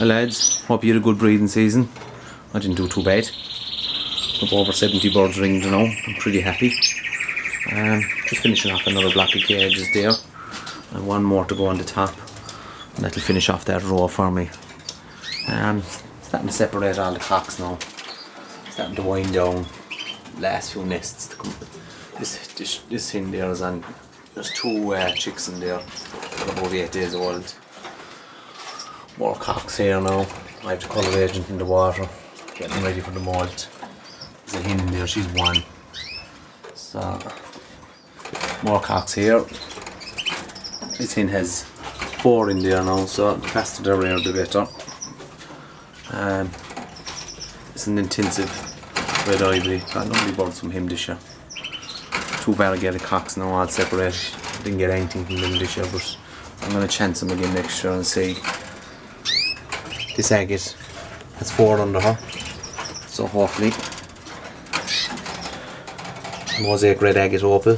Hi lads, hope you had a good breeding season. I didn't do too bad. Up over 70 birds ringed now. I'm pretty happy. Just finishing off another block of cages there. And one more to go on the top. And that'll finish off that row for me. Starting to separate all the cocks now. Starting to wind down. Last few nests to come. This hen there is on. There's two chicks in there. They're about 8 days old. More cocks here now. I have the colour agent in the water, getting ready for the molt. There's a hen there, she's 1. So, more cocks here. This hen has 4 in there now, so the faster they're reared the better. It's an intensive red ivory. Got lovely birds from him this year. 2 variegated cocks now, all separated. Didn't get anything from them this year, but I'm going to chance them again next year and see. This agate has 4 under her, so hopefully mosaic red agate opal.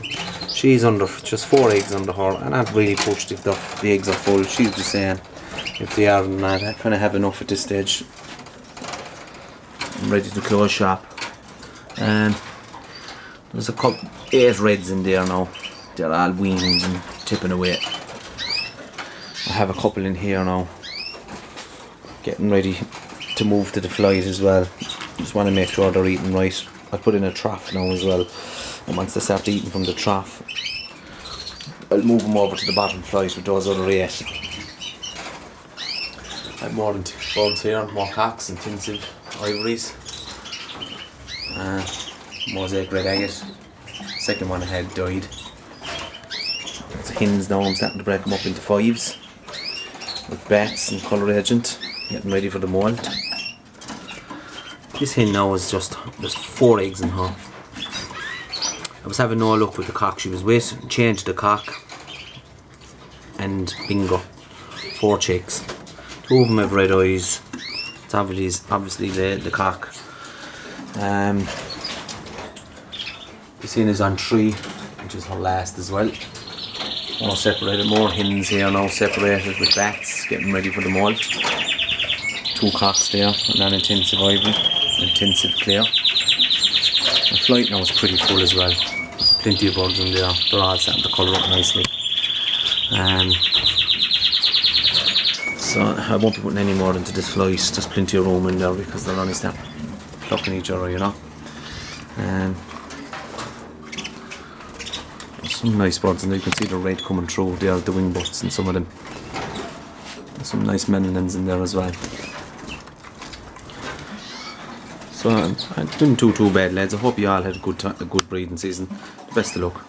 She's under just 4 eggs under her, and I've really pushed if the eggs are full. She's just saying if they are not, I kind of have enough at this stage. I'm ready to close shop. And there's a couple 8 reds in there now. They're all weaned and tipping away. I have a couple in here now. Getting ready to move to the flight as well. Just want to make sure they're eating right. I put in a trough now as well, and once they start eating from the trough, I'll move them over to the bottom flight with those other 8. I have more birds here, more cocks, intensive ivories, mosaic red agate. Second one I had died. There's hens now. I'm starting to break them up into 5s with bats and colour agent. Getting ready for the molt. This hen now is there's 4 eggs in her. I was having no luck with the cock she was with. Changed the cock, and bingo, 4 chicks. 2 of them have red eyes. It's obviously the cock. This hen is on 3, which is her last as well. More separated, more hens here now separated with bats, getting ready for the molt. 2 cocks there, and then intensive ivory, intensive clear. The flight now is pretty full as well. There's plenty of birds in there. They're all starting to colour up nicely. So I won't be putting any more into this flight. There's plenty of room in there because they'll only start plucking each other, you know. There's some nice birds in there. You can see the red coming through there, the wing butts and some of them. There's some nice melons in there as well. So I didn't do too bad, lads. I hope you all had a good breeding season. Best of luck.